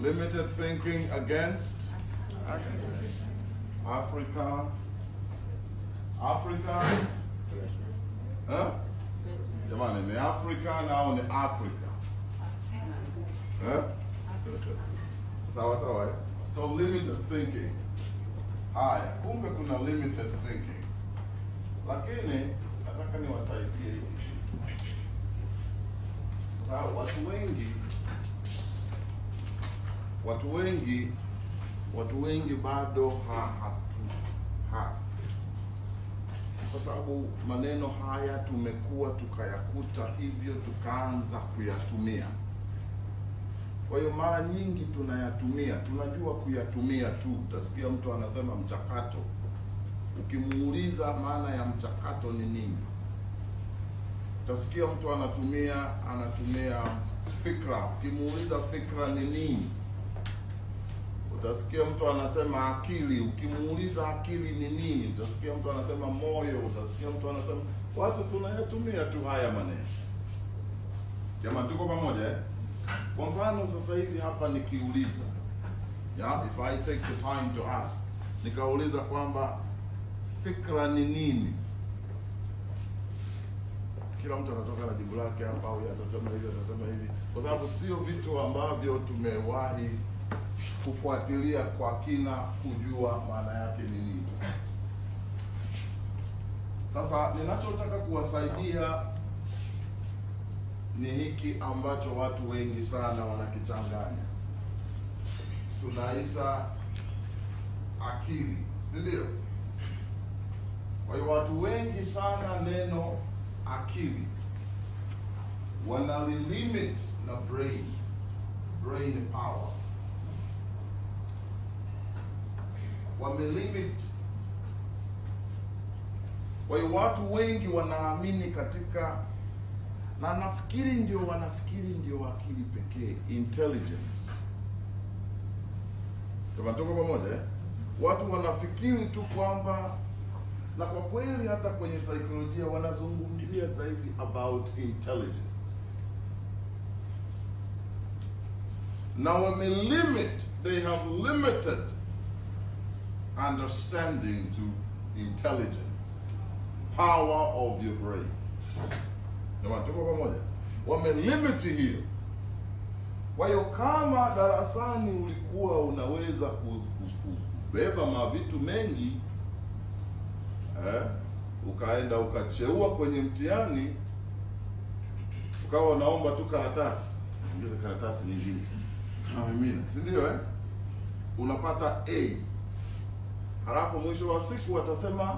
Limited thinking against Africa. Huh? Jamani, ni African au ni Africa? Huh? Sawa sawa. So limited thinking. Haya, kumbe kuna limited thinking. Lakini nataka niwasaidie hivi. Watu wengi bado kwa sababu maneno haya tumekuwa tukayakuta, hivyo tukaanza kuyatumia. Kwa hiyo mara nyingi tunayatumia, tunajua kuyatumia tu. Utasikia mtu anasema mchakato, ukimuuliza maana ya mchakato ni nini, utasikia mtu anatumia fikra, ukimuuliza fikra ni nini. Utasikia mtu anasema akili, ukimuuliza akili ni nini, utasikia mtu anasema moyo, utasikia mtu anasema. Watu tunayatumia tu haya maneno. Jamani, tuko pamoja eh? Kwa mfano sasa hivi hapa nikiuliza, if I take the time to ask, nikauliza kwamba fikra ni nini, kila mtu anatoka na jibu lake hapa, au atasema hivi, kwa sababu sio vitu ambavyo tumewahi kufuatilia kwa kina kujua maana yake ni nini. Sasa ninachotaka kuwasaidia ni hiki ambacho watu wengi sana wanakichanganya, tunaita akili, si ndio? Kwa hiyo watu wengi sana neno akili wanalilimit na brain power, wamelimit. Kwa hiyo watu wengi wanaamini katika, na wanafikiri ndio akili pekee, intelligence. Tunatoka pamoja eh? Watu wanafikiri tu kwamba, na kwa kweli hata kwenye saikolojia wanazungumzia zaidi about intelligence. Na they have limited understanding to intelligence, power of your brain. Tuko pamoja? Wamelimiti hiyo. Kwa hiyo kama darasani ulikuwa unaweza kubeba mavitu mengi, ukaenda ukacheua kwenye mtihani, ukawa unaomba tu karatasi, ongeza karatasi nyingine, mimi si ndio unapata A, halafu mwisho wa siku watasema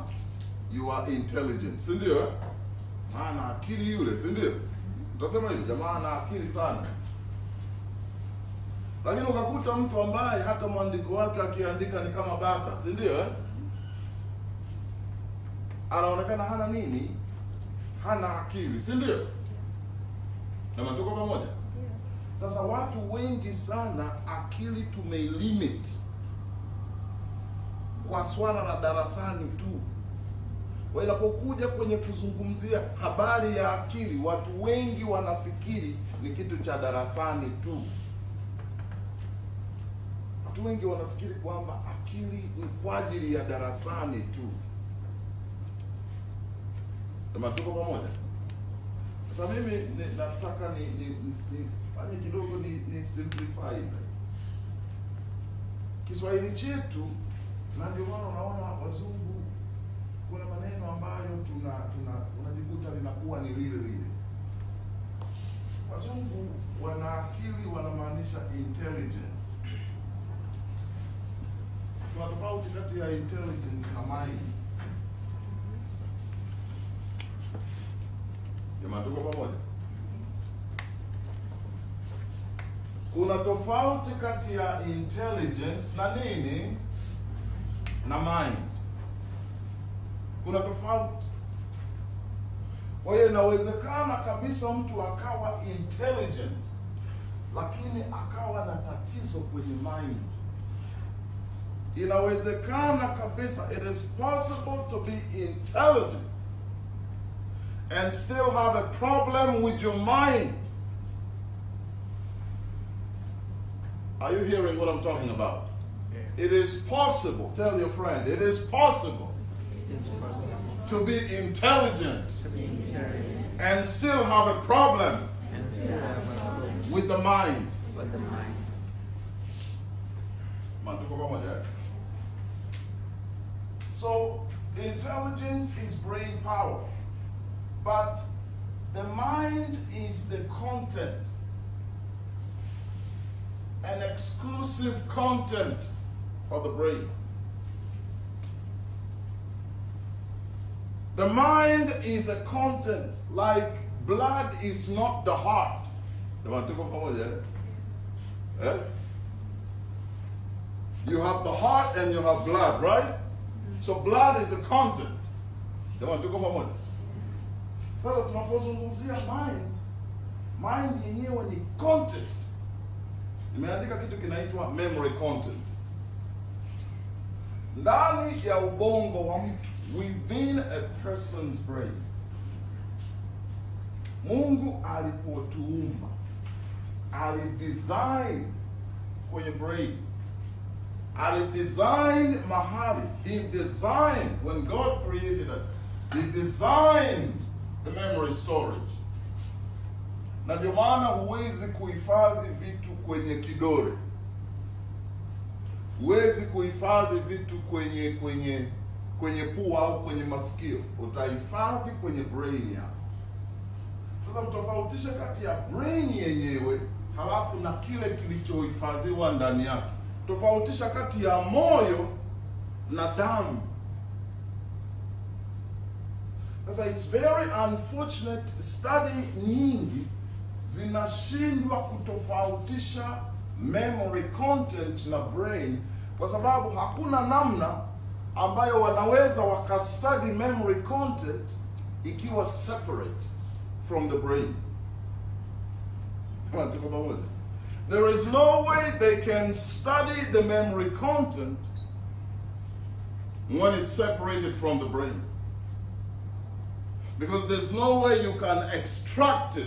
you are intelligent, si ndio maana akili yule, si ndio? Utasema hivi, jamaa ana akili sana. Lakini ukakuta mtu ambaye hata mwandiko wake akiandika ni kama bata, si ndio anaonekana hana nini? Hana akili, si ndio? Kama tuko pamoja? Sasa watu wengi sana akili tumeilimit kwa swala la darasani tu. Kwa inapokuja kwenye kuzungumzia habari ya akili, watu wengi wanafikiri ni kitu cha darasani tu. Watu wengi wanafikiri kwamba akili ni kwa ajili ya darasani tu. Kama tuko pamoja? Sasa mimi nataka nifanye kidogo ni simplify Kiswahili chetu, na ndio maana unaona wazungu kuna maneno ambayo unajikuta linakuwa ni lile. Wazungu wana akili, wanamaanisha intelligence. Kuna tofauti kati ya intelligence na mind. Jamaa, tuko pamoja? Kuna tofauti kati ya intelligence na nini? Na mind. Kuna tofauti. Kwa hiyo inawezekana kabisa mtu akawa intelligent lakini akawa na tatizo kwenye mind. Inawezekana kabisa, it is possible to be intelligent and still have a problem with your mind. Are you hearing what I'm talking about? It is possible. Tell your friend, it is possible to be intelligent and still have a problem with the mind. So, intelligence is brain power, but the mind is the content, an exclusive content of the brain. The mind is a content, like blood is not the heart. You have the heart and you have blood, right? So blood is a content. Sasa tunapozungumzia mind yenyewe ni content. Nimeandika kitu kinaitwa memory content. Ndani ya ubongo wa mtu, within a person's brain. Mungu alipotuumba, alidesign kwenye brain. Alidesign mahali. He designed, when God created us, He designed the memory storage. Na ndio maana huwezi kuhifadhi vitu kwenye kidole. Huwezi kuhifadhi vitu kwenye pua au kwenye masikio. Utahifadhi kwenye brain yako. Sasa mtofautisha kati ya brain yenyewe halafu na kile kilichohifadhiwa ndani yake. Tofautisha kati ya moyo na damu. Sasa it's very unfortunate, study nyingi zinashindwa kutofautisha memory content na brain, kwa sababu hakuna namna ambayo wanaweza wakastudy memory content ikiwa separate from the brain. There is no way they can study the memory content when it's separated from the brain. Because there's no way you can extract it.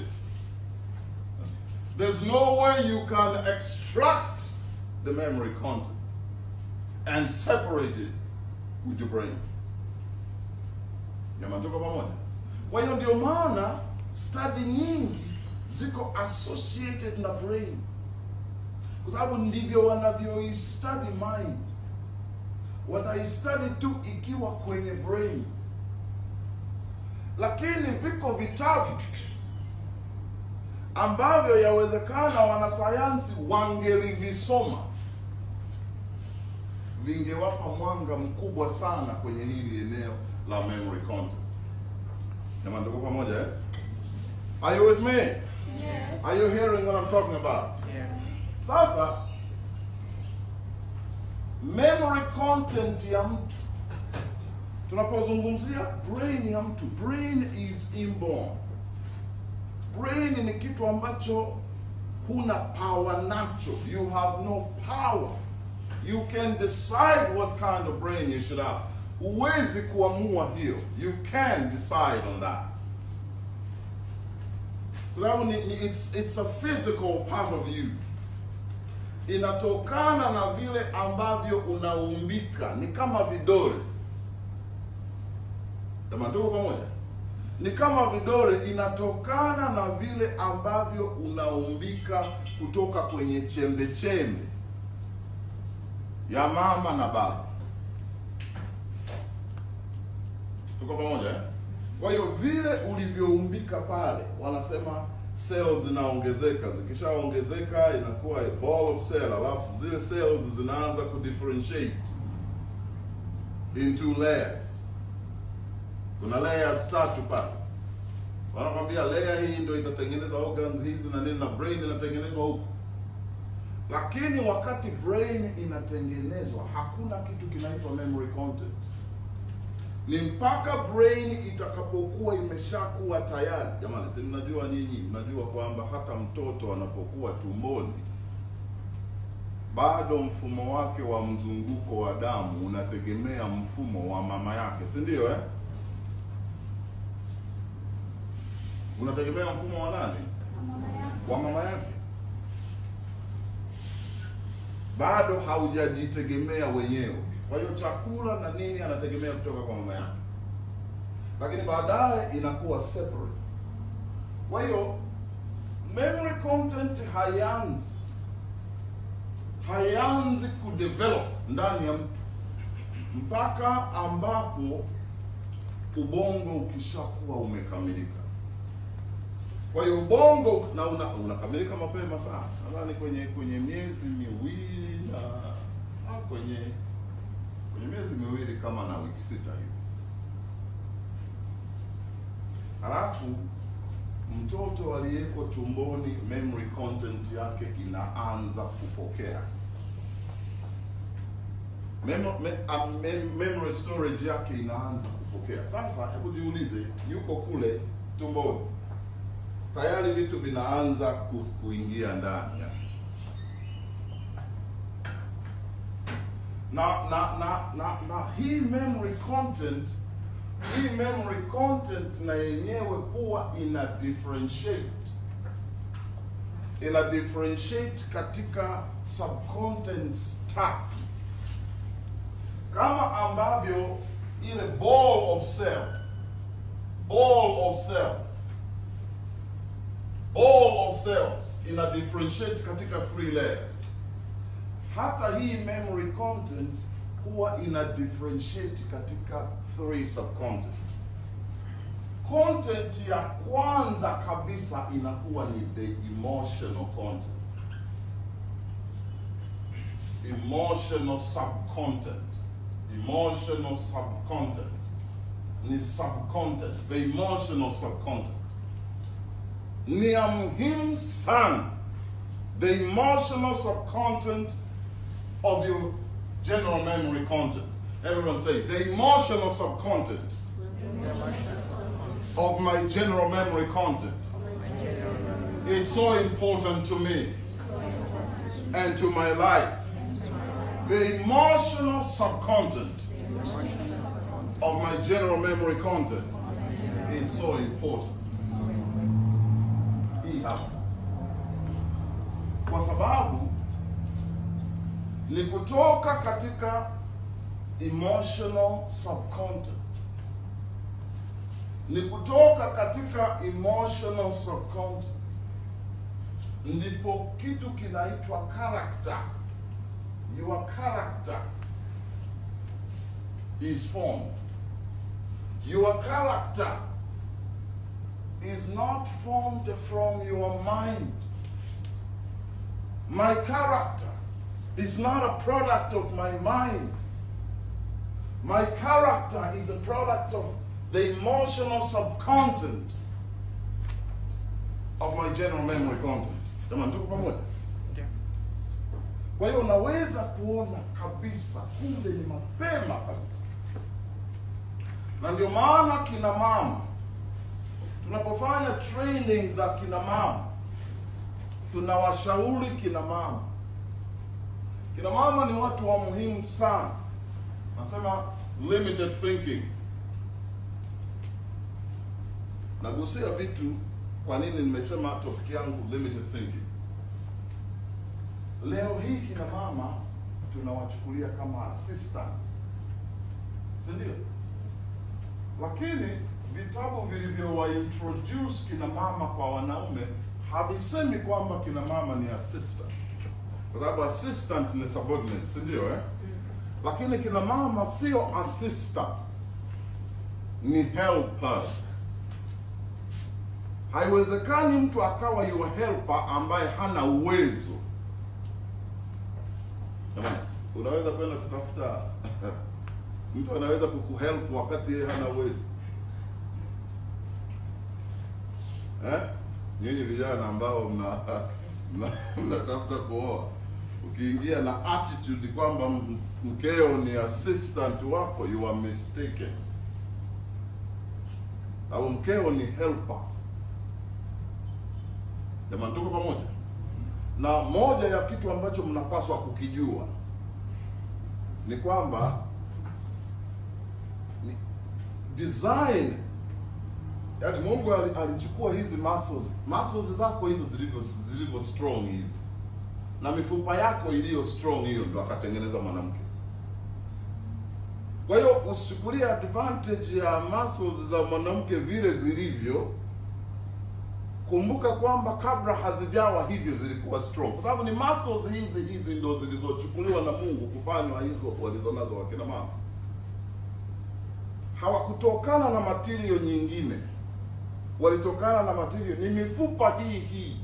There's no way you can extract the memory content and separate it with your brain. Kwa hiyo ndio maana study nyingi ziko associated na brain, kwa sababu ndivyo wanavyoistudy mind. Wataistudy tu ikiwa kwenye brain. Lakini viko vitabu ambavyo yawezekana wanasayansi wangelivisoma, vingewapa mwanga mkubwa sana kwenye hili eneo la memory content. Jamani, tuko pamoja eh? Are you with me? Yes. Are you hearing what I'm talking about? Yes. Sasa memory content ya mtu, tunapozungumzia brain ya mtu, brain is inborn. Brain ni kitu ambacho huna power nacho. You have no power. You can decide what kind of brain you should have. Huwezi kuamua hiyo. You can decide on that. It's a physical part of you. Inatokana na vile ambavyo unaumbika. Ni kama vidole. Jamani, tuko pamoja? Ni kama vidole, inatokana na vile ambavyo unaumbika kutoka kwenye chembe chembe ya mama na baba. Tuko pamoja eh? Kwa hiyo vile ulivyoumbika pale, wanasema cells zinaongezeka. Zikishaongezeka inakuwa a ball of cell, alafu zile cells zinaanza kudifferentiate into layers. Kuna layers tatu pale. Wanakwambia layer hii ndio itatengeneza organs hizi na nini, na brain inatengenezwa huko. Lakini wakati brain inatengenezwa, hakuna kitu kinaitwa memory content. Ni mpaka brain itakapokuwa imeshakuwa tayari. Jamani, si mnajua nyinyi, mnajua kwamba hata mtoto anapokuwa tumboni, bado mfumo wake wa mzunguko wa damu unategemea mfumo wa mama yake, si ndio eh? Unategemea mfumo wa nani? Wa mama yake. bado haujajitegemea wenyewe. Kwa hiyo chakula na nini anategemea kutoka kwa mama yake, lakini baadaye inakuwa separate. Kwa hiyo memory content haianzi kudevelop ndani ya mtu mpaka ambapo ubongo ukishakuwa umekamilika. Kwa hiyo ubongo na unakamilika mapema sana, nadhani kwenye miezi miwili na kwenye miezi miwili kama na wiki 6 hivi. Halafu mtoto aliyeko tumboni memory content yake inaanza kupokea memory storage yake inaanza kupokea. Sasa hebu jiulize, yuko kule tumboni, tayari vitu vinaanza kuingia ndani na hii memory content na yenyewe huwa ina differentiate katika subcontents 3, kama ambavyo ile ball of cells ina differentiate katika 3 layers. Hata hii memory content huwa ina differentiate katika 3 subcontents. Content ya kwanza kabisa inakuwa ni the emotional content, emotional subcontent ni subcontent. The emotional subcontent ni ya muhimu sana. The emotional subcontent of your general memory content. Everyone say, the emotional subcontent of my general memory content. It's so important to me and to my life. The emotional subcontent of my general memory content. It's so important. Hii hapa. Kwa sababu ni kutoka katika emotional subcontent. Ndipo kitu kinaitwa character. Your character is formed. Your character is not formed from your mind. My character is not a product of my mind. My character is a product of the emotional subcontent of my general memory content. Jamani, tuko pamoja? Kwa hiyo unaweza kuona kabisa kumbe ni mapema kabisa. Na ndio maana kina mama, tunapofanya training za kina mama, tunawashauri kina mama. Kina mama ni watu wa muhimu sana. Nasema limited thinking. Nagusia vitu, kwa nini nimesema topic yangu limited thinking. Leo hii kina mama tunawachukulia kama assistants, si ndio? Lakini vitabu vilivyowa introduce kina mama kwa wanaume havisemi kwamba kina mama ni assistant, kwa sababu assistant ni subordinate, si ndio Lakini kina mama sio assistant, ni helpers. Haiwezekani mtu akawa your helper ambaye hana uwezo. Jamani, unaweza kwenda kutafuta mtu anaweza kukuhelp wakati yeye hana uwezo. Nyinyi vijana ambao mnatafuta kuoa, ukiingia na attitude kwamba mkeo ni assistant wako, you are mistaken. Au mkeo ni helper. Jamani, tuko pamoja? Na moja ya kitu ambacho mnapaswa kukijua ni kwamba design, yaani Mungu alichukua hizi muscles zako hizo zilivyo strong hizi, na mifupa yako iliyo strong, hiyo ndo akatengeneza mwanamke. Kwa hiyo usichukulie advantage ya muscles za mwanamke vile zilivyo. Kumbuka kwamba kabla hazijawa hivyo zilikuwa strong, kwa sababu ni muscles hizi ndo zilizochukuliwa na Mungu kufanywa hizo walizonazo wakina mama. Hawakutokana na material nyingine, walitokana na material, ni mifupa hii.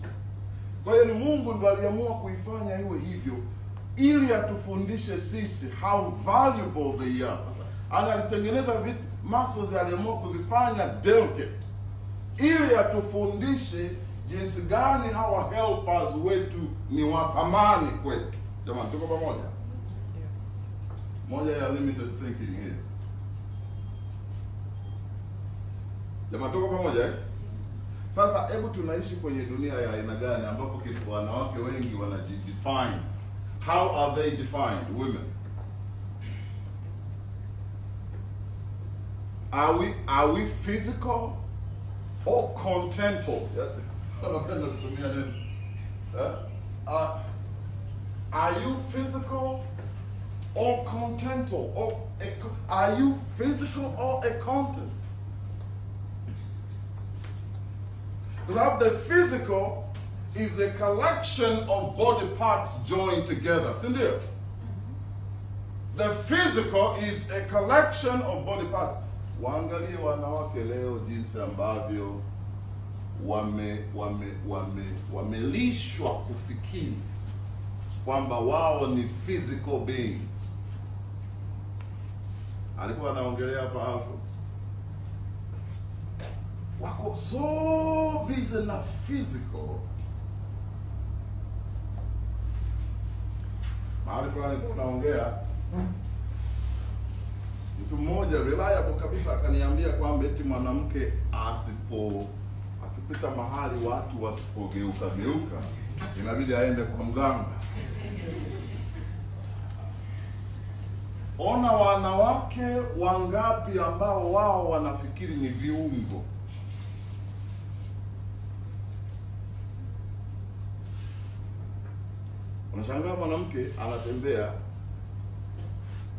Kwa hiyo ni Mungu ndo aliamua kuifanya iwe hivyo ili atufundishe sisi how valuable they are. Alitengeneza muscles, aliamua kuzifanya delicate ili atufundishe jinsi gani hawa helpers wetu ni wa thamani kwetu. Jamani, tuko pamoja? Moja ya limited thinking here. Jamani, tuko pamoja eh? Sasa hebu tunaishi kwenye dunia ya aina gani ambapo wanawake wengi wanajidefine? How are they defined, women? Are we physical or contental? Are you physical or contental? Are you physical or a content? Because the physical is a collection of body parts joined together. Isn't it? The physical is a collection of body parts. Waangalie wanawake leo jinsi ambavyo wamelishwa kufikiri kwamba wao ni physical beings. Alikuwa anaongelea hapa Alphonse. Wako so busy na physical. Mahali fulani tunaongea, mtu mmoja reliable kabisa akaniambia kwamba eti mwanamke akipita mahali watu wasipogeuka inabidi aende kwa mganga. Ona wanawake wangapi ambao wao wanafikiri ni viungo. Unashangaa mwanamke anatembea,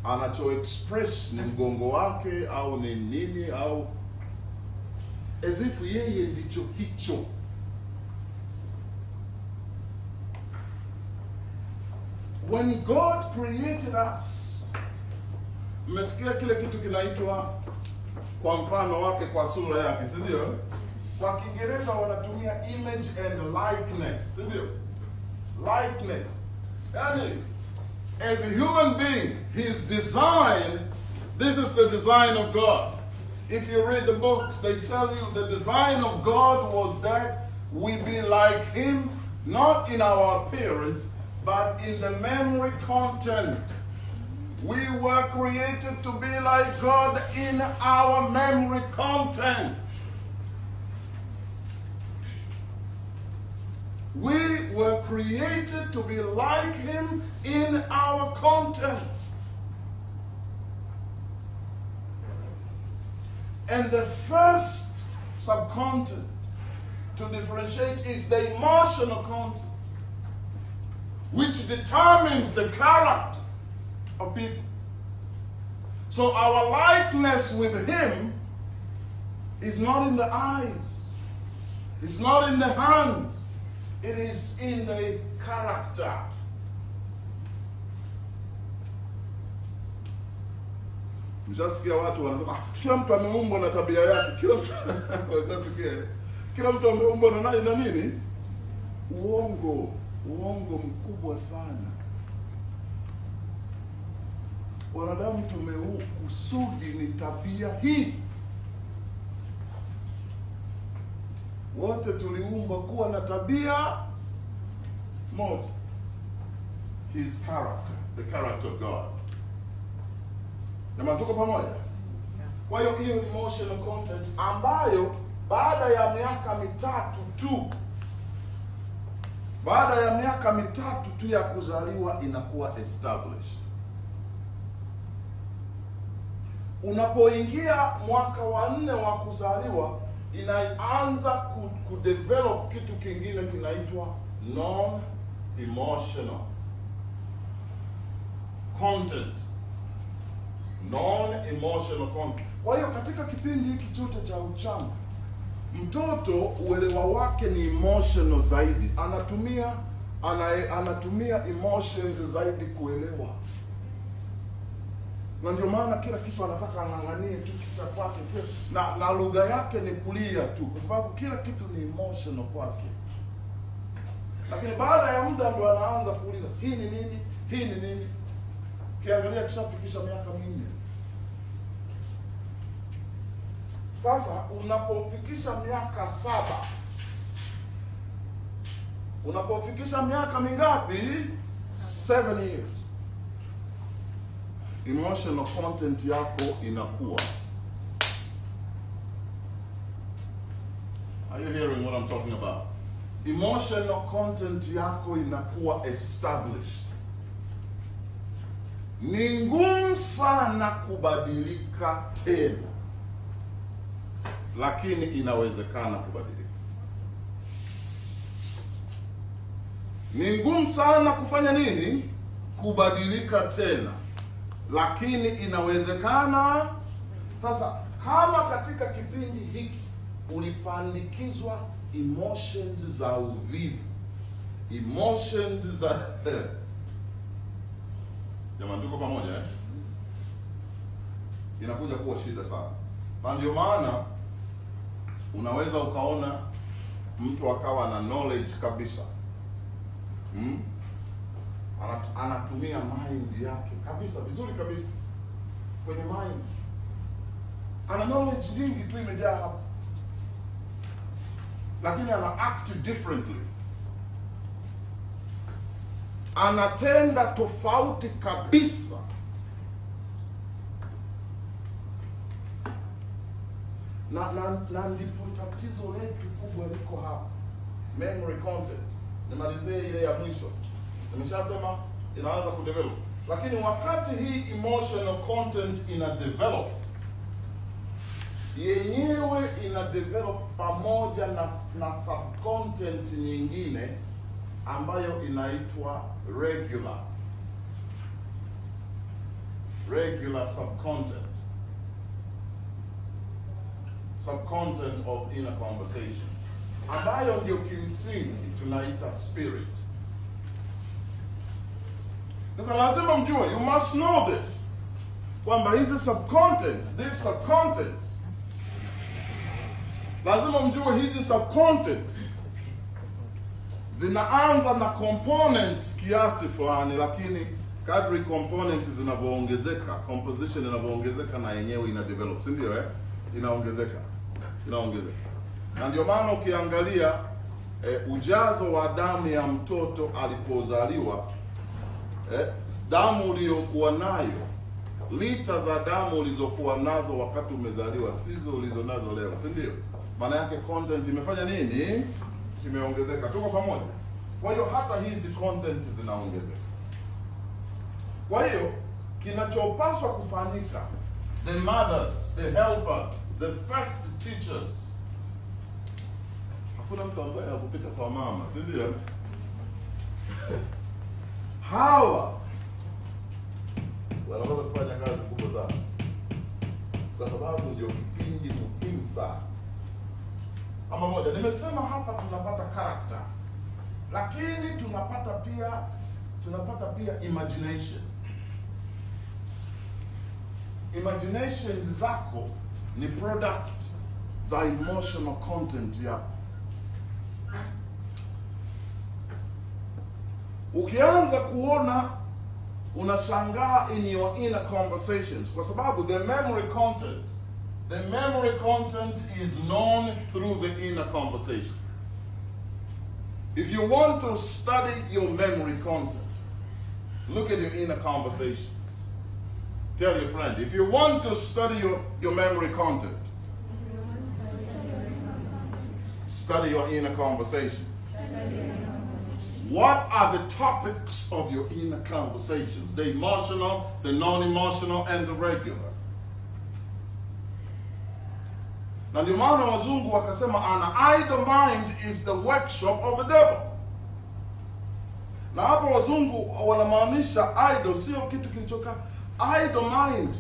anacho express ni mgongo wake au ni nini, au as if yeye ndicho hicho. When God created us, mmesikia kile kitu kinaitwa kwa mfano wake, kwa sura yake, si ndio? Kwa Kiingereza wanatumia image and likeness, si ndio? Likeness. Yani, as a human being, his design, this is the design of God. If you read the books, they tell you the design of God was that we be like him, not in our appearance, but in the memory content. We were created to be like God in our memory content. We were created to be like him in our content. And the first subcontent to differentiate is the emotional content, which determines the character of people. So our likeness with him is not in the eyes, it's not in the hands, it is in the character. Mjasikia watu wanasema kila mtu ameumbwa na tabia yake, kila mtu ameumbwa na nini? Uongo mkubwa sana. Wanadamu kusudi ni tabia hii. Wote tuliumbwa kuwa na tabia moja. His character, the character of God. Jamani, tuko pamoja? Kwa hiyo hiyo emotional content ambayo baada ya miaka mitatu tu ya kuzaliwa inakuwa established. Unapoingia mwaka wa 4 wa kuzaliwa, inaanza kudevelop kitu kingine kinaitwa emotional content. Non-emotional content. Kwa hiyo katika kipindi hiki chote cha uchanga, mtoto uelewa wake ni emotional zaidi. Anatumia emotions zaidi kuelewa. Na ndio maana kila kitu anataka ang'ang'anie tu kicha kwake na lugha yake ni kulia tu, kwa sababu kila kitu ni emotional kwake. Lakini baada ya muda ndio anaanza kuuliza, hii ni nini? Hii ni nini? Kiangalia kishafikisha miaka 4. Sasa unapofikisha miaka 7, unapofikisha miaka mingapi? 7 years. Emotional content yako inakuwa. Are you hearing what I'm talking about? Emotional content yako inakuwa established. Ni ngumu sana kubadilika tena, lakini inawezekana kubadilika. Ni ngumu sana kufanya nini? Kubadilika tena, lakini inawezekana. Sasa kama katika kipindi hiki ulipandikizwa emotions za uvivu, emotions za jamani, tuko pamoja eh? Inakuja kuwa shida sana. Na ndio maana unaweza ukaona mtu akawa na knowledge kabisa, anatumia mind yake kabisa vizuri kabisa kwenye mind, ana knowledge nyingi tu imejaa hapo, lakini ana act differently, anatenda tofauti kabisa. Na ndipo tatizo letu kubwa liko hapa. Memory content. Nimalizie ile ya mwisho. Nimeshasema inaanza kudevelop. Lakini wakati hii emotional content ina develop, yenyewe ina develop pamoja na subcontent nyingine ambayo inaitwa regular subcontent of inner conversations, ambayo ndio kimsingi tunaita spirit. Sasa lazima mjue, you must know this, kwamba hizi subcontents, lazima mjue hizi subcontents zinaanza na components kiasi fulani, lakini kadri components zinavyoongezeka, composition inavyoongezeka, na yenyewe ina develop, si ndio inaongezeka. Na ndio maana ukiangalia ujazo wa damu ya mtoto alipozaliwa, damu uliyokuwa nayo, lita za damu ulizokuwa nazo wakati umezaliwa sizo ulizonazo leo, si ndio? Maana yake content imefanya nini? Imeongezeka. Tuko pamoja? Kwa hiyo hata hizi content zinaongezeka. Kwa hiyo kinachopaswa kufanyika, the mothers, the helpers, the first teachers. Hakuna mtu ambaye hakupita kwa mama, si ndio? Hawa wanaweza kufanya kazi kubwa sana, kwa sababu ndio kipindi muhimu sana. Ama moja, nimesema hapa tunapata character, lakini tunapata pia imagination. Imaginations zako ni product za emotional content yako. Ukianza kuona, unashangaa in your inner conversations, kwa sababu the memory content is known through the inner conversation. If you want to study your memory content, look at your inner conversations. Tell your friend, if you want to study your memory content, study your inner conversation. What are the topics of your inner conversations? The emotional, the non-emotional, and the regular. Na ndio maana wazungu wakasema an idle mind is the workshop of the devil. Na hapo wazungu wanamaanisha idle, sio kitu kilichokaa. Idle mind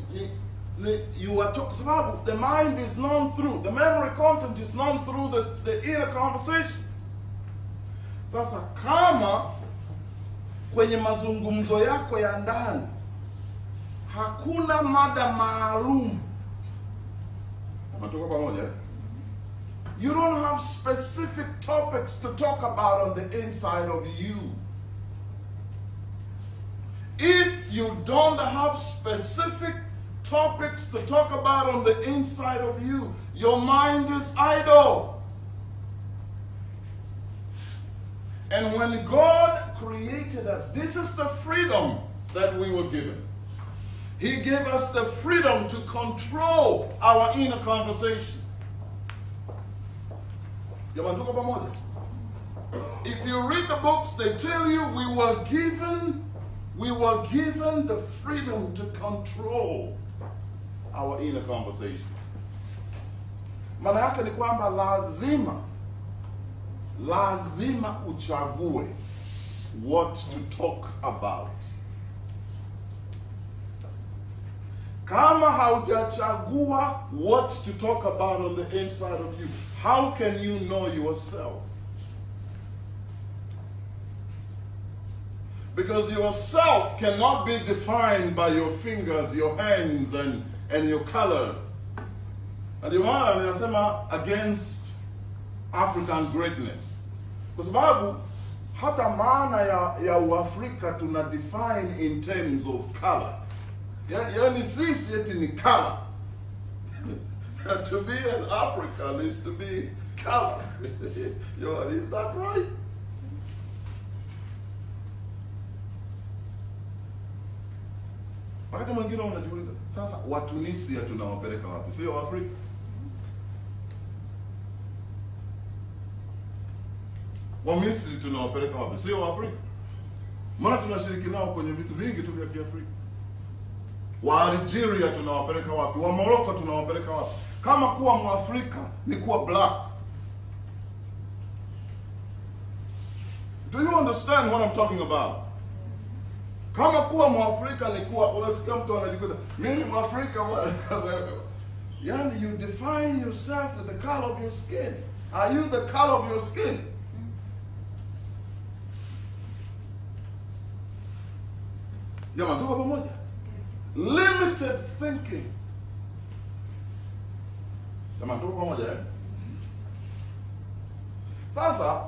you are talking, sababu the mind is known through, the memory content is known through the inner conversation. Sasa kama kwenye mazungumzo yako ya ndani hakuna mada maalum, kama tuko pamoja, you don't have specific topics to talk about on the inside of you. If you don't have specific topics to talk about on the inside of you, your mind is idle. And when God created us, this is the freedom that we were given. He gave us the freedom to control our inner conversation. If you read the books, they tell you we were given the freedom to control our inner conversation. Maana yake ni kwamba lazima uchague what to talk about. Kama haujachagua what to talk about on the inside of you, how can you know yourself? Because yourself cannot be defined by your fingers, your hands, and your color. And the one ninasema against African greatness. Kwa sababu hata maana ya Uafrika tuna define in terms of color. Yani sisi eti ni color. To be an African is to be color. Is that right? Wakati mwingine unajiuliza, sasa Watunisia tunawapeleka wapi? Sio Afrika? Wamisri tunawapeleka wapi? Sio Afrika? Maana tunashiriki nao kwenye vitu vingi tu vya Kiafrika. Wa Algeria tunawapeleka wapi? Wa Morocco tunawapeleka wapi? Kama kuwa Mwafrika ni kuwa black. Do you understand what I'm talking about? Kama kuwa Mwafrika ni kuwa, unasikia mtu anajikuta, mimi Mwafrika wala. Yani you define yourself with the color of your skin. Are you the color of your skin? Jamaa tuko pamoja. Limited thinking. Jamaa tuko pamoja eh? Sasa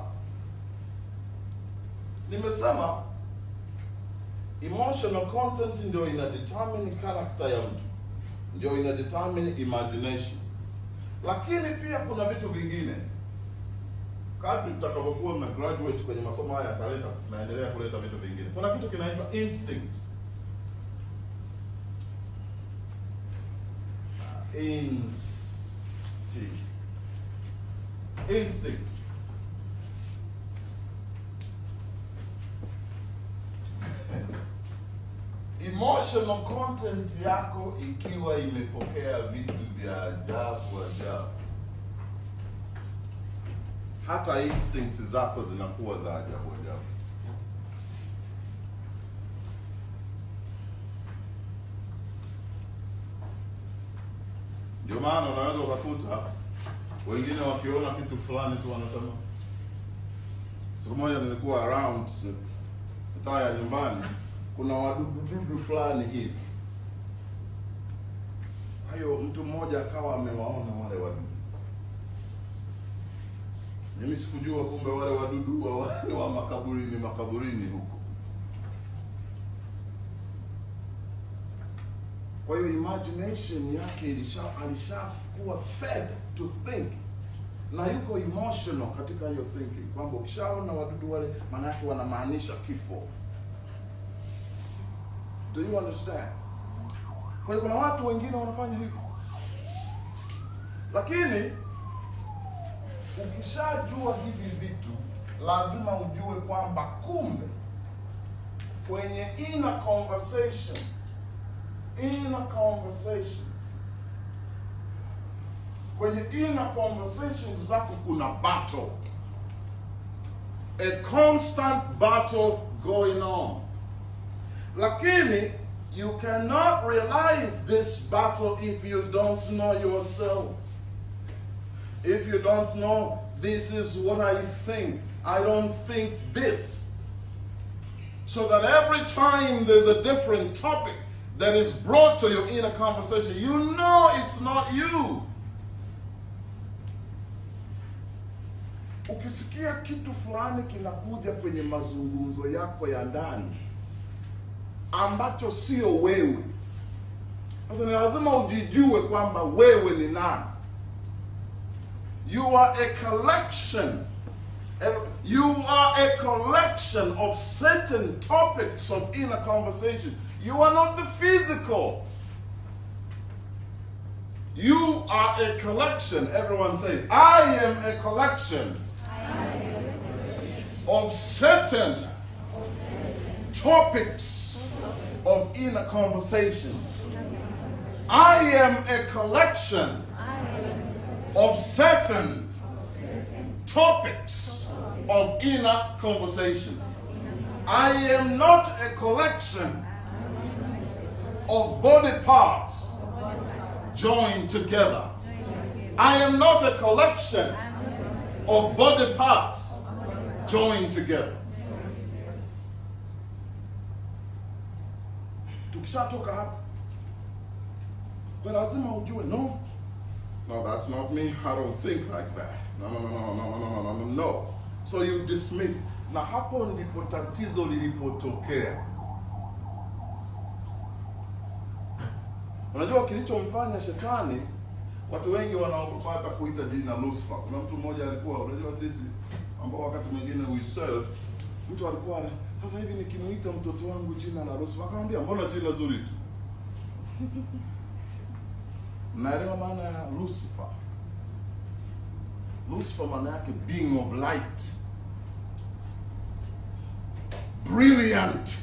nimesema emotional content ndio ina determine character ya mtu, ndio ina determine imagination. Lakini pia kuna vitu vingine. Kadri tutakapokuwa na graduate kwenye masomo haya tunaendelea kuleta vitu vingine. Kuna kitu kinaitwa instincts. Instincts. Emotional content yako ikiwa imepokea vitu vya ajabu, hata instincts zako zinakuwa za ajabu. Ndio maana unaweza ukakuta wengine wakiona kitu fulani tu wanasema. Siku moja nilikuwa around mtaa ya nyumbani, kuna wadudu fulani hivi. Hayo mtu mmoja akawa amewaona wale wadudu. Mimi sikujua kumbe wale wadudu wa makaburini huko. Kwa hiyo imagination yake alishakuwa fed to think. Na yuko emotional katika hiyo thinking. Kwamba ukishaona wadudu wale maana yake wanamaanisha kifo. Do you understand? Kwa hiyo kuna watu wengine wanafanya hivyo. Lakini ukishajua hivi vitu, lazima ujue kwamba kumbe kwenye inner conversations zako kuna battle. A constant battle going on. Lakini, you cannot realize this battle if you don't know yourself. If you don't know, this is what I think. I don't think this. So that every time there's a different topic that is brought to you in a conversation, you know it's not you. Ukisikia kitu fulani kinakuja kwenye mazungumzo yako ya ndani ambacho sio wewe, sasa ni lazima ujijue kwamba wewe ni nani. You are a collection. You are a collection of certain topics of inner conversation. You are not the physical. You are a collection. Everyone say, I am a collection of certain topics of inner conversation. I am a collection of certain topics of inner conversation. I am not a collection of body parts joined together. I am not a collection of body parts joined together. Tukishatoka hapa, kwa lazima ujue, no, that's not me. I don't think like that. No. So you dismiss. Na hapo ndipo tatizo lilipotokea. Unajua kilichomfanya shetani, watu wengi wanaopata kuita jina Lucifer. Kuna mtu mmoja alikuwa, unajua sisi ambao wakati mwingine we serve, mtu alikuwa, sasa hivi nikimuita mtoto wangu jina la Lucifer, akamwambia mbona jina zuri tu. Mnaelewa maana ya Lucifer? Lucifer maana yake being of light, brilliant.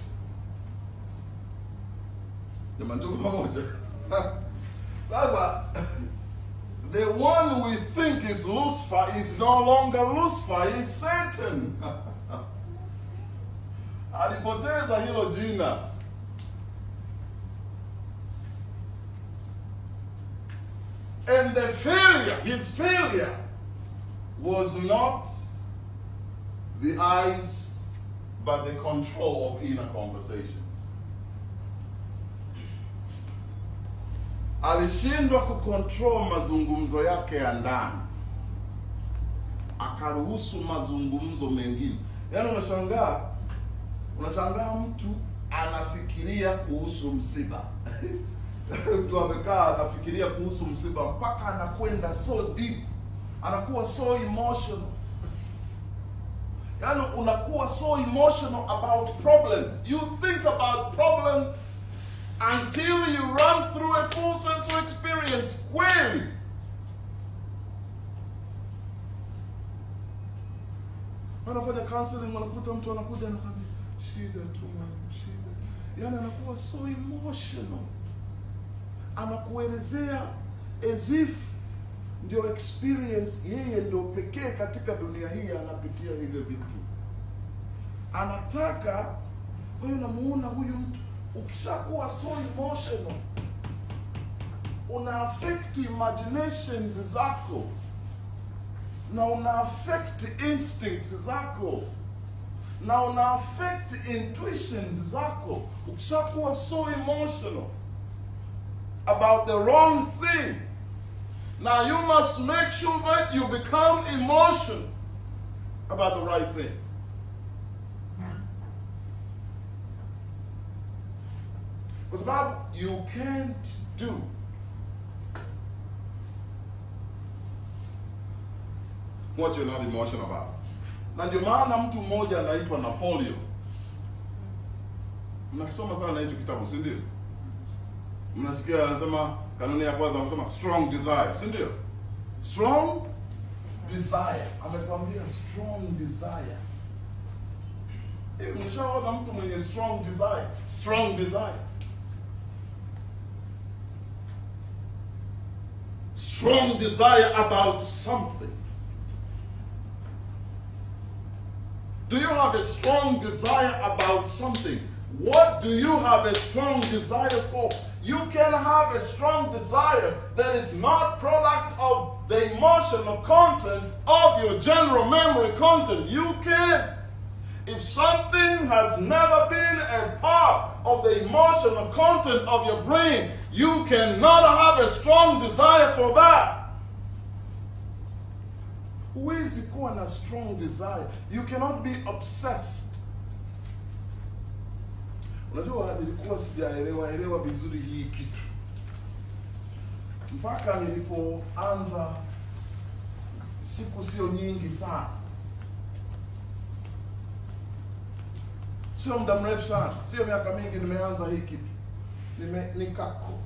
Jamani, tuko pamoja? Sasa, the one we think is Lucifer is no longer Lucifer, is Satan. Alipoteza hilo jina. And the failure, his failure, was not the eyes, but the control of inner conversations. Alishindwa kucontrol mazungumzo yake ya ndani, akaruhusu mazungumzo mengine. Yaani unashangaa mtu anafikiria kuhusu msiba. Mtu amekaa anafikiria kuhusu msiba mpaka anakwenda so deep, anakuwa so emotional. Yaani unakuwa so emotional about problems. You think about problems until you run through a full sensory experience. Kweli. Wanafanya counseling, wanakuta mtu anakuja anakwambia shida tu, shida. Yaani anakuwa so emotional. Anakuelezea as if ndio experience yeye ndio pekee katika dunia hii anapitia hivyo vitu. Anataka, kwa hiyo namuona huyu mtu, ukishakuwa so emotional, una affect imaginations zako, na una affect instincts zako, na una affect intuitions zako. Ukishakuwa so emotional about the wrong thing, now you must make sure that you become emotional about the right thing. Kwa sababu you can't do what you're not emotional about. Na ndio maana mtu mmoja anaitwa Napoleon. Mnakisoma sana hicho kitabu, si ndio? Mnasikia anasema kanuni ya kwanza, anasema strong desire, si ndio? Strong desire. Amekwambia strong desire. Hivi mshaona mtu mwenye strong desire? Strong desire. Strong desire about something. Do you have a strong desire about something? What do you have a strong desire for? You can have a strong desire that is not product of the emotional content of your general memory content. You can. If something has never been a part of the emotional content of your brain, you cannot have a strong desire for that. Huwezi kuwa na strong desire. You cannot be obsessed. Unajua, nilikuwa sijaelewa vizuri hii kitu mpaka nilipoanza, siku sio nyingi sana, sio muda mrefu sana, sio miaka mingi, nimeanza hii kitu.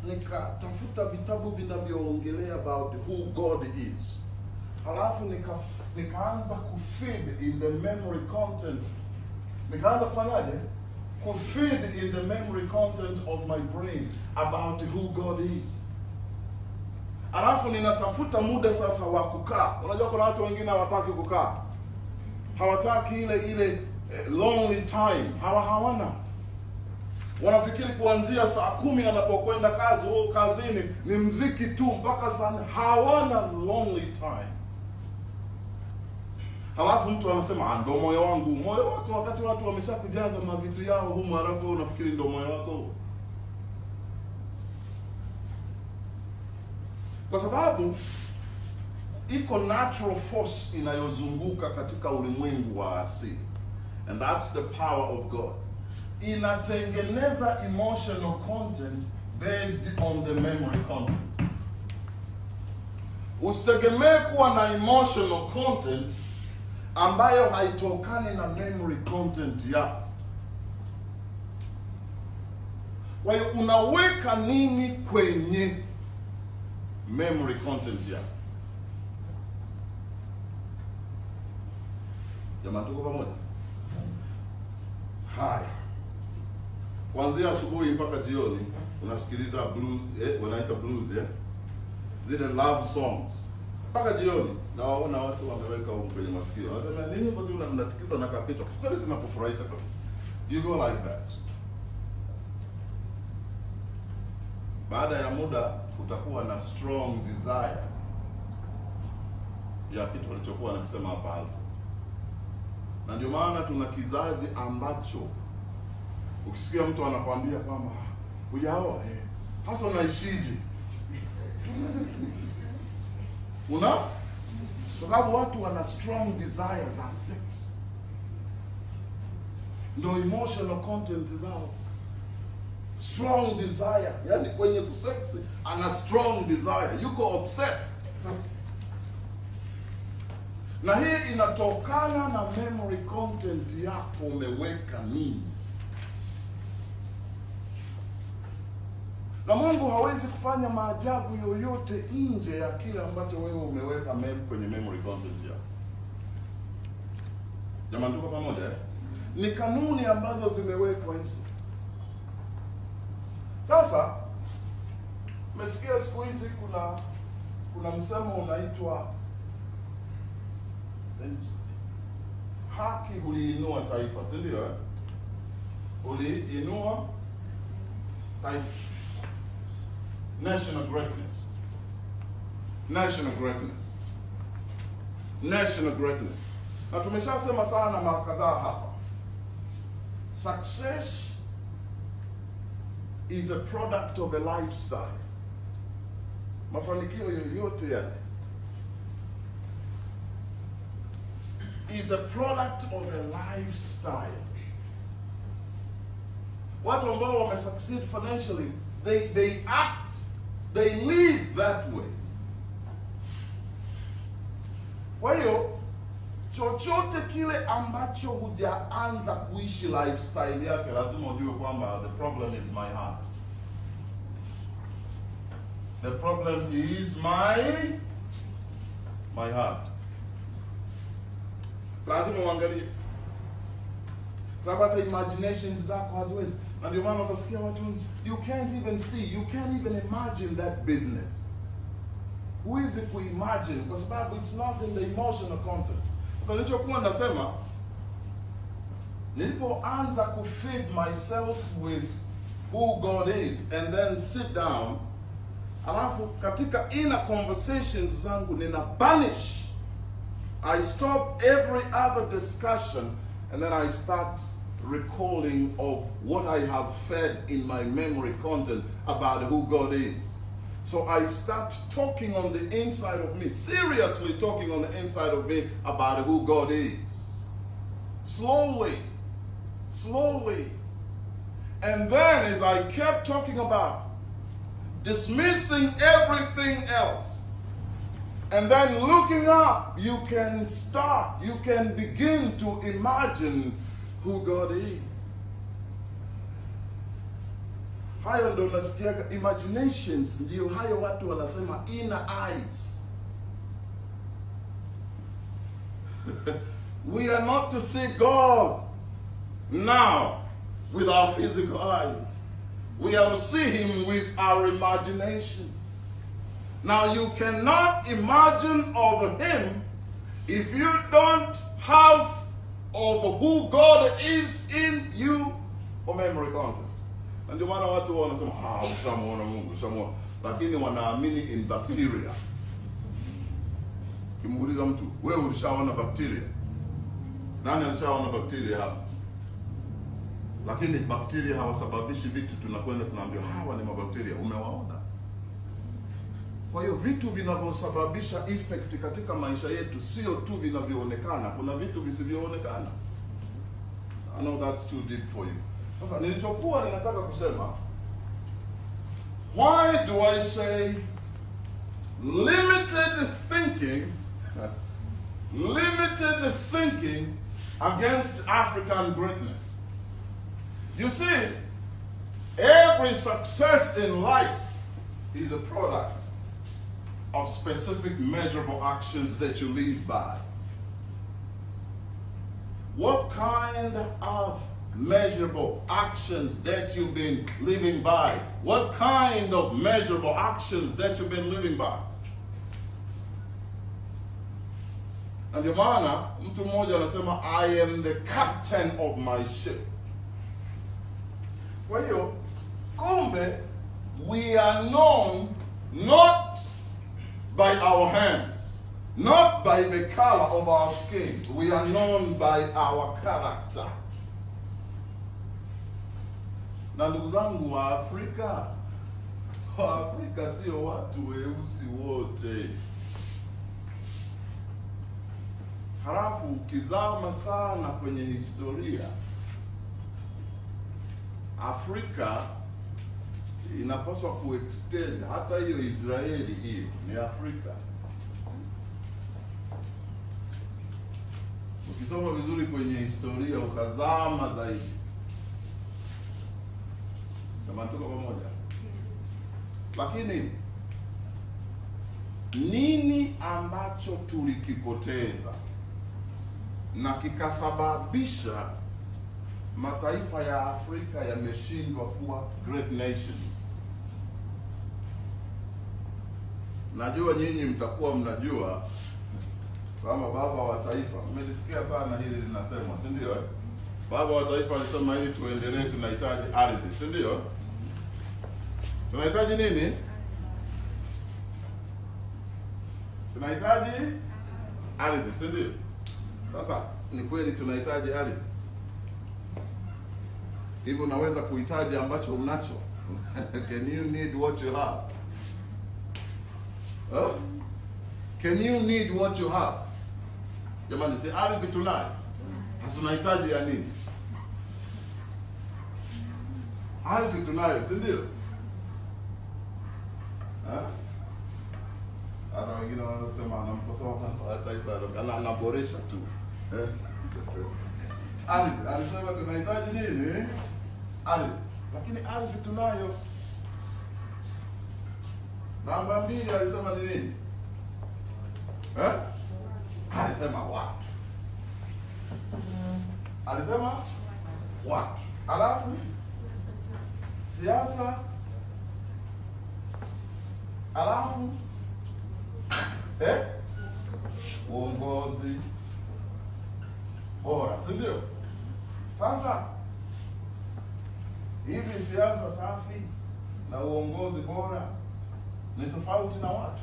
Nikatafuta vitabu vinavyoongelea about who God is. Halafu nikaanza kufeed in the memory content. Nikaanza kufanyaje? Kufeed in the memory content of my brain about who God is. Halafu ninatafuta muda sasa wa kukaa. Unajua kuna watu wengine hawataki kukaa. Hawataki ile lonely time. Hawana. Wanafikiri kuanzia saa 10 anapokwenda kazini ni mziki tu mpaka sana. Hawana lonely time. Halafu mtu anasema ndo moyo wangu. Moyo wako wakati watu wameshakujaza mavitu yao humu, halafu unafikiri ndo moyo wako? Kwa sababu iko natural force inayozunguka katika ulimwengu wa asili, and that's the power of God. Inatengeneza emotional content based on the memory content. Usitegemee kuwa na emotional content ambayo haitokani na memory content yako. Kwa hiyo unaweka nini kwenye memory content yako? Jamani, tuko pamoja? Hai. Kuanzia asubuhi mpaka jioni unasikiliza blues, wanaita blues, zile love songs. Mpaka jioni na waona watu wameweka huko kwenye masikio. Wanasema nini bado unatikisa na kapito. Kweli zinakufurahisha kabisa. You go like that. Baada ya muda utakuwa na strong desire ya kitu walichokuwa wanasema hapa Alfred. Na ndio maana tuna kizazi ambacho ukisikia mtu anakuambia kwamba hujaoa, hasa unaishije? Kwa sababu watu wana strong desires za sex. Ndio emotional content zao. Strong desire, yani kwenye kusex ana strong desire, yuko obsessed. Na hii inatokana na memory content yako, umeweka nini. Na Mungu hawezi kufanya maajabu yoyote nje ya kile ambacho wewe umeweka kwenye memory content yako. Jamani, tuko pamoja? Ni kanuni ambazo zimewekwa hizo. Sasa umesikia siku hizi kuna msemo unaitwa haki huliinua taifa, si ndio? Huliinua taifa. National greatness. National greatness. National greatness. Na tumeshasema sana mara kadhaa hapa. Success is a product of a lifestyle. Mafanikio yoyote yale is a product of a lifestyle. Watu ambao wamesucceed financially, they act, they live that way. Kwa hiyo chochote kile ambacho hujaanza kuishi lifestyle yake, lazima ujue kwamba the problem is my heart. The problem is my heart. Lazima uangalie. Sababu imaginations zako haziwezi. Na ndio maana utasikia watu, you can't even see, you can't even imagine that business. Huwezi kuimagine kwa sababu it's not in the emotional content. Sasa nilichokuwa nasema, nilipoanza feed myself with who God is and then sit down, alafu katika inner conversations zangu nina banish. I stop every other discussion and then I start recalling of what I have fed in my memory content about who God is. So I start talking on the inside of me, seriously talking on the inside of me about who God is. Slowly. And then as I kept talking about dismissing everything else, and then looking up, you can begin to imagine who God is. Hayo ndo nasikiaga, imaginations ndio hayo watu wanasema inner eyes. We are not to see God now with our physical eyes. We are to see him with our imagination. Now you cannot imagine of him if you don't have of who God is in you or memory content. Na ndio maana watu wanasema ushamuona Mungu, ushamuona, lakini wanaamini in bacteria. Kimuuliza mtu, wewe ulishaona bacteria? Nani alishaona bacteria hapa? Lakini bacteria hawasababishi vitu, tunakwenda tunaambiwa hawa ni mabakteria, umewaona? Kwa hiyo vitu vinavyosababisha effect katika maisha yetu sio tu vinavyoonekana, kuna vitu visivyoonekana. I know that's too deep for you. Sasa nilichokuwa ninataka kusema, why do I say limited thinking against African greatness? You see, every success in life is a product of specific measurable actions that you live by. What kind of measurable actions that you've been living by? What kind of measurable actions that you've been living by? Na ndio maana mtu mmoja anasema I am the captain of my ship. Kwa hiyo kumbe we are known not by our hands, not by the color of our skin. We are known by our character. Na ndugu zangu wa Afrika sio watu weusi wote. Halafu ukizama sana kwenye historia, Afrika inapaswa kuextend, hata hiyo Israeli hiyo ni Afrika. Ukisoma vizuri kwenye historia ukazama zaidi, kama tuko pamoja. Lakini nini ambacho tulikipoteza na kikasababisha mataifa ya Afrika yameshindwa kuwa great nations? Najua nyinyi mtakuwa mnajua kama baba wa taifa, mmelisikia sana hili linasemwa, si ndio? Baba wa taifa alisema ili tuendelee tunahitaji ardhi, si ndio? Tunahitaji nini? Tunahitaji ardhi, si ndio? Sasa ni kweli tunahitaji ardhi. Hivyo unaweza kuhitaji ambacho unacho. Can you need what you have? Huh? Can you need what you have? Jamani, si ardhi tunayo. Hatunahitaji ya nini? Ardhi tunayo, si ndio? Sasa wengine wanasema anamkosoa taifa, anaboresha tu. Ardhi, alisema tunahitaji nini? Ardhi. Lakini ardhi tunayo. Namba 2 alisema ni nini? Alisema watu. Alisema watu. Alafu siasa. Alafu uongozi bora, si ndio? Sasa hivi siasa safi na uongozi bora ni tofauti na watu.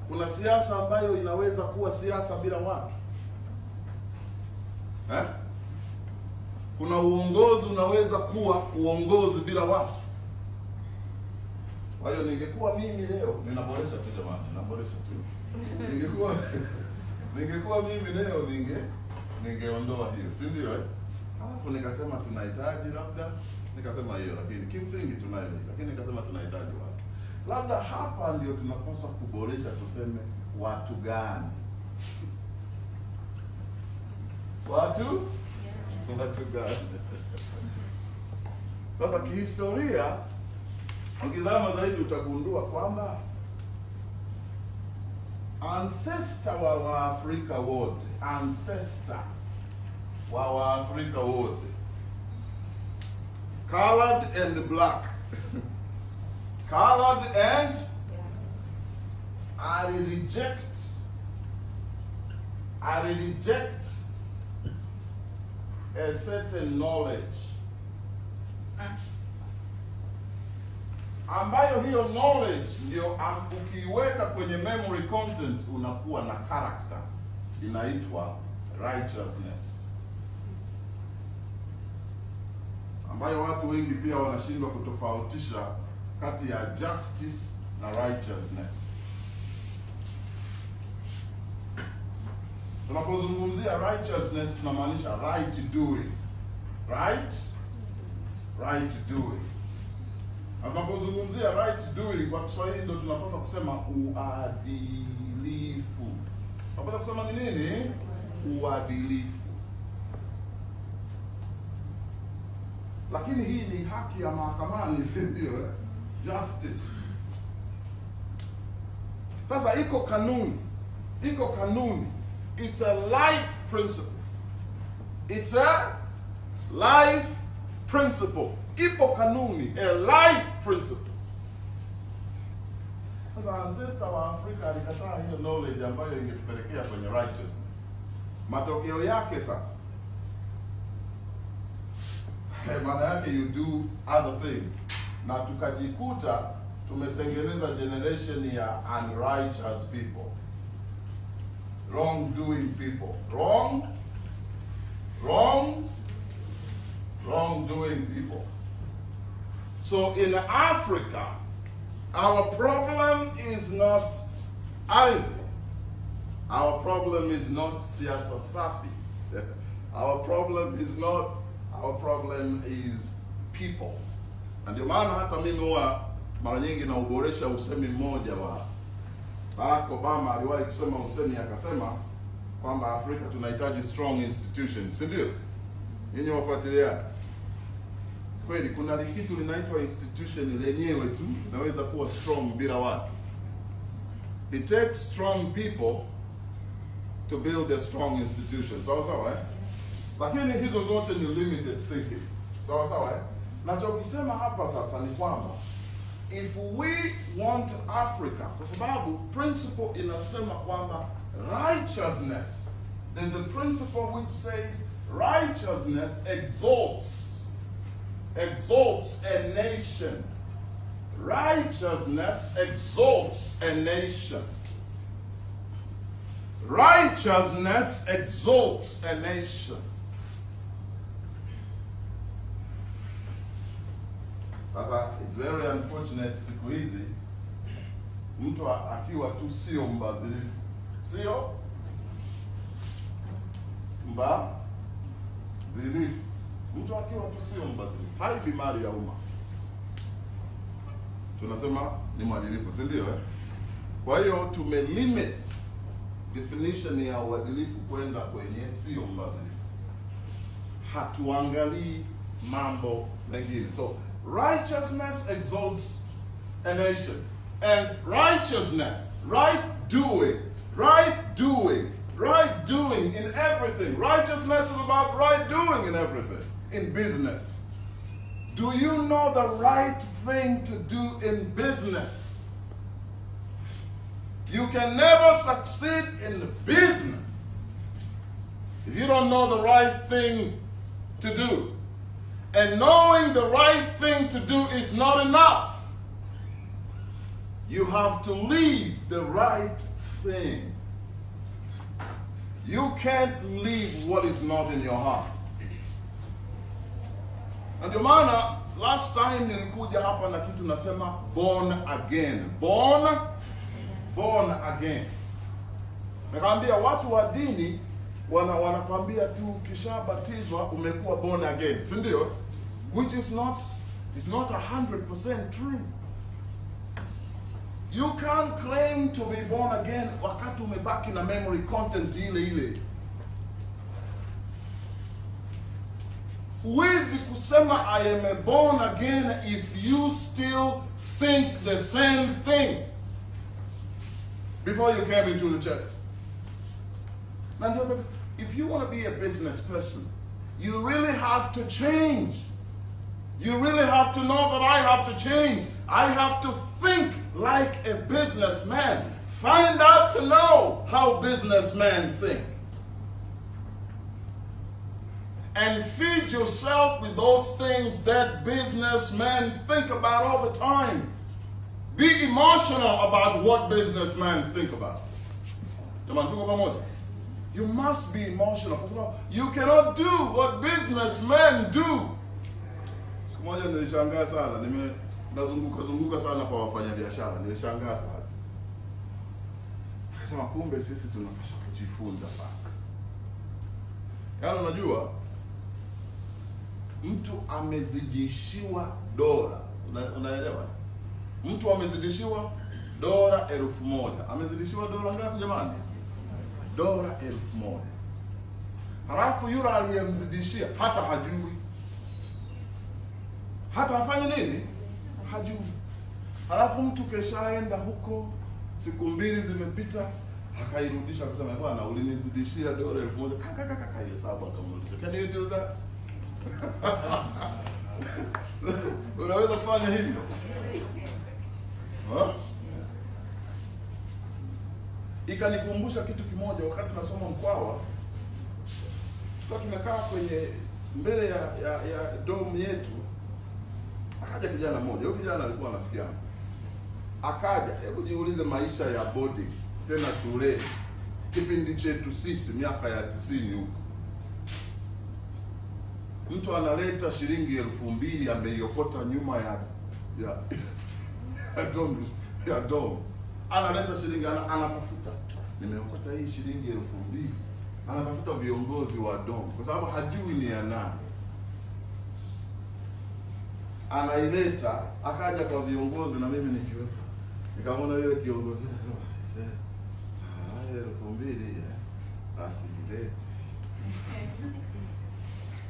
Kuna siasa ambayo inaweza kuwa siasa bila watu. Kuna uongozi unaweza kuwa uongozi bila watu. Kwa hiyo ningekuwa mimi leo, ninaboresha tu jamani, ninaboresha tu. Ningekuwa mimi leo ningeondoa hiyo, si ndio Alafu nikasema tunahitaji labda, nikasema hiyo, lakini kimsingi tunayo, lakini nikasema tunahitaji watu. Labda hapa ndio tunapaswa kuboresha, tuseme watu gani? Watu gani? Sasa kihistoria ukizama zaidi utagundua kwamba ancestor wa Waafrika wote, colored and black, colored and I reject a certain knowledge, ambayo hiyo knowledge ndio ukiiweka kwenye memory content unakuwa na character, inaitwa righteousness, ambayo watu wengi pia wanashindwa kutofautisha kati ya justice na righteousness. Tunapozungumzia righteousness tunamaanisha right doing. Right doing. Tunapozungumzia right doing kwa Kiswahili ndio tunapaswa kusema uadilifu. Tunapaswa kusema ni nini? Uadilifu. Lakini hii ni haki ya mahakamani, si ndio? Justice. Sasa iko kanuni. It's a life principle. Ipo kanuni, a life principle. Sasa ancestor wa Afrika alikataa hiyo knowledge ambayo ingetupelekea kwenye righteousness. Matokeo yake sasa, maana yake you do other things. Na tukajikuta tumetengeneza generation ya unrighteous people. Wrongdoing people. Wrongdoing people. So in Africa, our problem is not anything. Our problem is not siasa safi. Our problem is people. Na ndio maana hata mimi huwa mara nyingi na uboresha usemi mmoja wa Barack Obama. Aliwahi kusema usemi, akasema kwamba Afrika tunahitaji strong institutions, si ndio? Nyinyi wafuatiliaji, kweli kuna kitu linaitwa institution lenyewe tu inaweza kuwa strong bila watu. It takes strong people to build a strong institution. Sawa, Lakini hizo zote ni limited thinking. Sawa, Nachokisema hapa sasa ni kwamba if we want Africa, kwa sababu principle inasema kwamba righteousness, there's a principle which says righteousness exalts a nation. Righteousness exalts a nation. Righteousness exalts a nation. Sasa it's very unfortunate siku hizi mtu akiwa tu sio mbadhirifu, sio mbadhirifu, mtu akiwa tu sio mbadhirifu haibi mali ya umma, tunasema ni mwadilifu, si ndio? Kwa hiyo tumelimit definition ya uadilifu kwenda kwenye sio mbadhirifu, hatuangalii mambo mengine. So righteousness exalts a nation, and righteousness, right doing in everything. Righteousness is about right doing in everything. In business, do you know the right thing to do in business? You can never succeed in business if you don't know the right thing to do, and knowing the right thing to do is not enough, you have to leave the right thing. You can't leave what is not in your heart. Na ndio maana last time nilikuja hapa na kitu nasema born again. Born again. Nakwambia watu wa dini wanakwambia tu kishabatizwa umekuwa born again, si ndio? Which is not 100% true. You can't claim to be born again wakati umebaki na memory content ile ile. Huwezi kusema I am a born again if you still think the same thing before you came into the church. Now, if you want to be a business person, you really have to change. You really have to know that I have to change. I have to think like a businessman. Find out to know how businessmen think. And feed yourself with those things that businessmen think about all the time. Be emotional about what businessmen think about. You must be emotional. You cannot do what businessmen do. Siku moja nilishangaa sana, nazunguka sana kwa wafanyabiashara, nilishangaa sana. Akasema kumbe sisi tunapaswa kujifunza sana. Yaani unajua mtu amezidishiwa dola. Unaelewa? Mtu amezidishiwa dola 1,000. Amezidishiwa dola ngapi jamani? Dola 1,000. Halafu yule aliyemzidishia hata hajui. Hata afanye nini? Hajui. Halafu mtu keshaenda huko, siku 2 zimepita, akairudisha akasema bwana ulinizidishia dola 1,000. Kaka hesabu akamrudisha. Can you do that? Unaweza kufanya hivyo? Ikanikumbusha kitu kimoja wakati nasoma Mkwawa. Tulikuwa tumekaa kwenye mbele ya dorm yetu. Akaja kijana mmoja. Huyo kijana alikuwa rafiki yangu. Akaja, hebu jiulize maisha ya boarding tena shule. Kipindi chetu sisi miaka ya 90 huko. Mtu analeta shilingi 2,000 ameiokota nyuma ya dom. Analeta shilingi anatafuta. Nimeokota hii shilingi 2,000. Anatafuta viongozi wa dom kwa sababu hajui ni ya nani. Anaileta, akaja kwa viongozi na mimi nikiwepo. Nikamwona yule kiongozi akasema, "Ah, 2,000 basi ilete."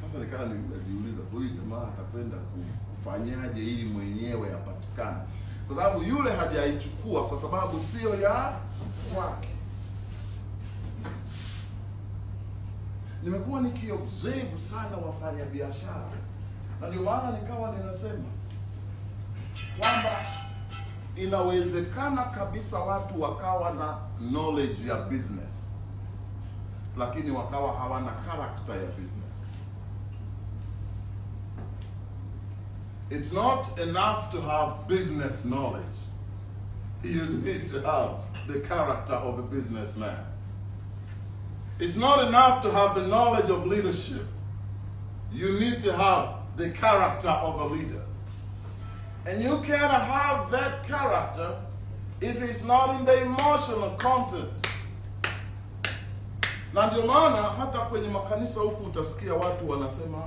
Sasa nikawa najiuliza huyu jamaa atakwenda kufanyaje ili mwenyewe apatikane? Kwa sababu yule hajaichukua kwa sababu sio ya kwake. Nimekuwa nikiobserve sana wafanya biashara. Na ndio maana nikawa ninasema kwamba inawezekana kabisa watu wakawa na knowledge ya business, lakini wakawa hawana character ya business. It's not enough to have business knowledge. You need to have the character of a businessman. It's not enough to have the knowledge of leadership. You need to have the character of a leader. And you cannot have that character if it's not in the emotional content. Na ndio maana hata kwenye makanisa huku utasikia watu wanasema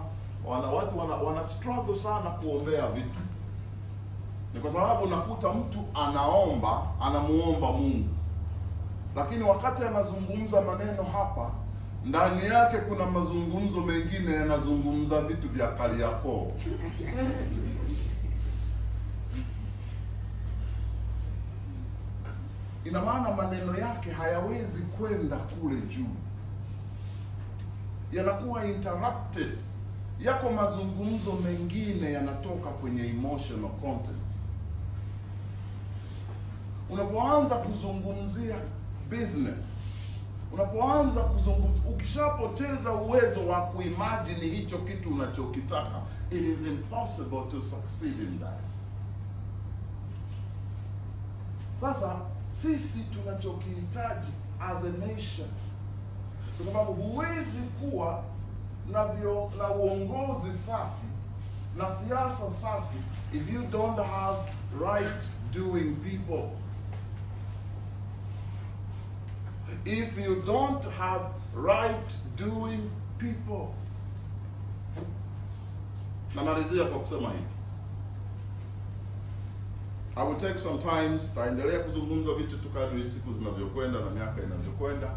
wana struggle sana kuombea vitu. Ni kwa sababu unakuta mtu anamuomba Mungu. Lakini wakati anazungumza maneno hapa, ndani yake kuna mazungumzo mengine yanazungumza vitu vya Kariakoo. Ina maana maneno yake hayawezi kwenda kule juu. Yanakuwa interrupted. Yako mazungumzo mengine yanatoka kwenye emotional content. Unapoanza kuzungumzia business, Unapoanza kuzungumza, ukishapoteza uwezo wa kuimagine hicho kitu unachokitaka, it is impossible to succeed in that. Sasa sisi tunachokihitaji as a nation, kwa sababu huwezi kuwa na uongozi safi na siasa safi if you don't have right doing people. If you don't have right doing people. Namalizia kwa kusema hivi. I will take some time, taendelea kuzungumza vitu tu kadri siku zinavyokwenda na miaka inavyokwenda.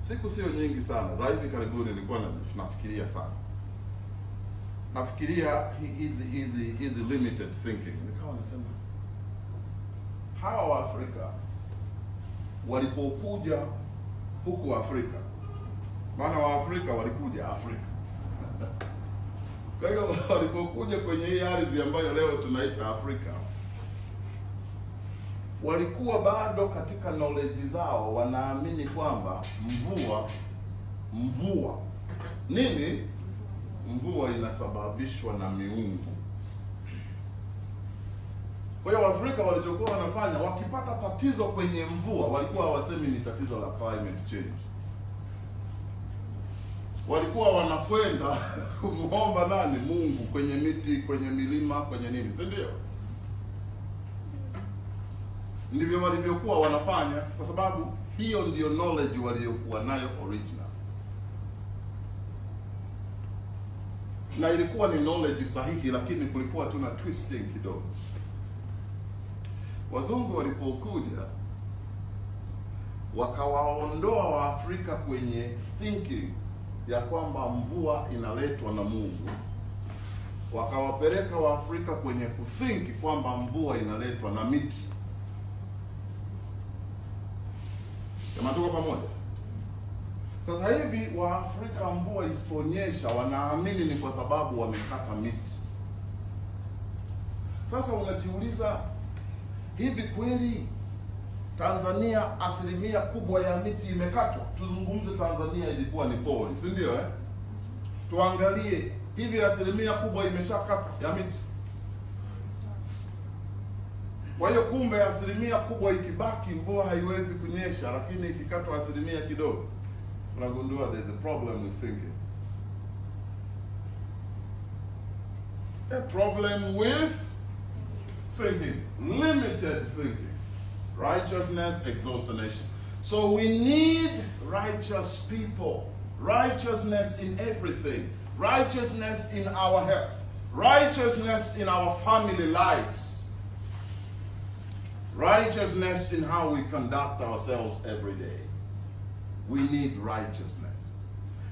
Siku sio nyingi sana, za hivi karibuni nilikuwa nafikiria sana. Nafikiria hizi limited thinking. Nikawa nasema hawa wa Afrika walipokuja huku Afrika, maana wa Afrika walikuja Afrika. Kwa hiyo walipokuja kwenye hii ardhi ambayo leo tunaita Afrika, walikuwa bado katika knowledge zao wanaamini kwamba mvua nini? Mvua inasababishwa na miungu. Kwa hiyo Afrika walichokuwa wanafanya, wakipata tatizo kwenye mvua, walikuwa hawasemi ni tatizo la climate change. Walikuwa wanakwenda kumuomba nani? Mungu, kwenye miti, kwenye milima, kwenye nini, si ndio? Ndivyo walivyokuwa wanafanya, kwa sababu hiyo ndio knowledge waliokuwa nayo original. Na ilikuwa ni knowledge sahihi, lakini kulikuwa tuna twisting kidogo. Wazungu walipokuja wakawaondoa Waafrika kwenye thinking ya kwamba mvua inaletwa na Mungu, wakawapeleka Waafrika kwenye kuthinki kwamba mvua inaletwa na miti. Kama tuko pamoja? Sasa hivi Waafrika mvua isiponyesha wanaamini ni kwa sababu wamekata miti. Sasa unajiuliza, hivi kweli Tanzania asilimia kubwa ya miti imekatwa? Tuzungumze Tanzania ilikuwa ni pori, si ndio eh? Tuangalie hivi asilimia kubwa imeshakatwa ya miti. Kwa hiyo kumbe asilimia kubwa ikibaki mvua haiwezi kunyesha, lakini ikikatwa asilimia kidogo, unagundua there's a problem with thinking. A problem with thinking, limited thinking. Righteousness exalts a nation. So we need righteous people. Righteousness in everything. Righteousness in our health. Righteousness in our family lives. Righteousness in how we conduct ourselves every day. We need righteousness.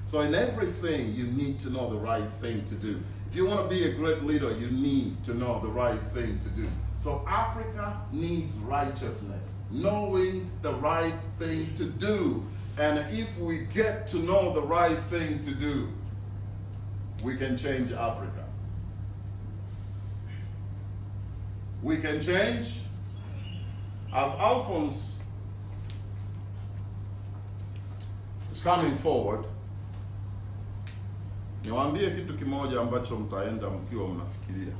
So in everything, you need to know the right thing to do. If you want to be a great leader, you need to know the right thing to do. So Africa needs righteousness, knowing the right thing to do. And if we get to know the right thing to do, we can change Africa. We can change. As Alphonse is coming forward, niwaambie kitu kimoja ambacho mtaenda mkiwa mnafikiria.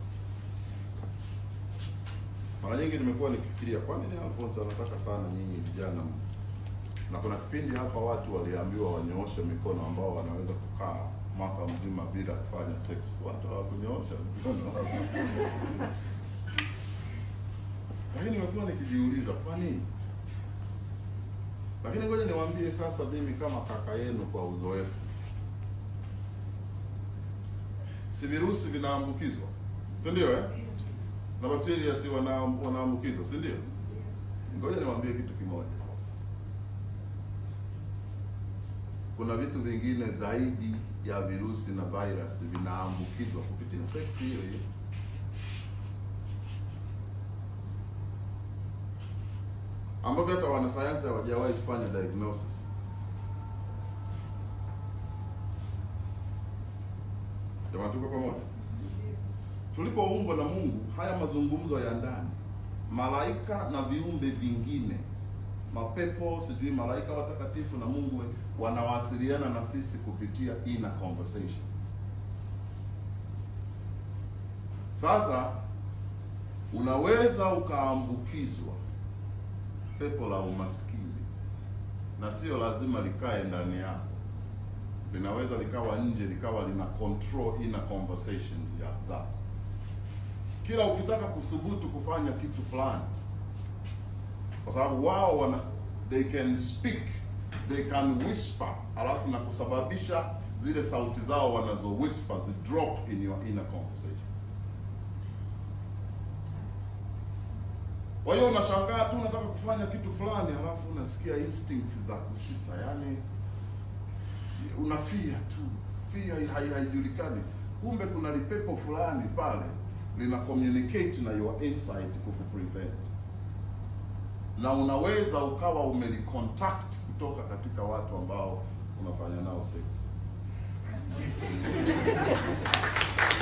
Mara nyingi nimekuwa nikifikiria, kwa nini Alphonse anataka sana nyinyi vijana? Na kuna kipindi hapa watu waliambiwa wanyooshe mikono ambao wanaweza kukaa mwaka mzima bila kufanya sex. Watu hawakunyoosha mikono. Lakini nimekuwa nikijiuliza kwa nini? Lakini ngoja niwaambie sasa, mimi kama kaka yenu kwa uzoefu. Si virusi vinaambukizwa, si ndio eh? Na bakteria si wanaambukizwa, si ndio? Ngoja niwaambie kitu kimoja. Kuna vitu vingine zaidi ya virusi na virus vinaambukizwa kupitia sex hiyo hiyo. Ambavyo hata wanasayansi hawajawahi kufanya diagnosis. Jamaa, tuko pamoja? Tulipoumbwa na Mungu, haya mazungumzo ya ndani, malaika na viumbe vingine mapepo, sijui malaika watakatifu na Mungu wanawasiliana na sisi kupitia inner conversations. Sasa unaweza ukaambukizwa pepo la umaskini, na sio lazima likae ndani yako. Linaweza likawa nje, likawa lina control inner conversations zako. Kila ukitaka kuthubutu kufanya kitu fulani, kwa sababu wao they can speak, they can whisper, alafu na kusababisha zile sauti zao wanazo whisper drop in your inner conversation. Kwa hiyo unashangaa tu unataka kufanya kitu fulani, halafu unasikia instincts za kusita, yani unafia tu, fear haijulikani. Kumbe kuna lipepo fulani pale lina communicate na your inside kukuprevent, na unaweza ukawa umelicontact kutoka katika watu ambao unafanya nao sex.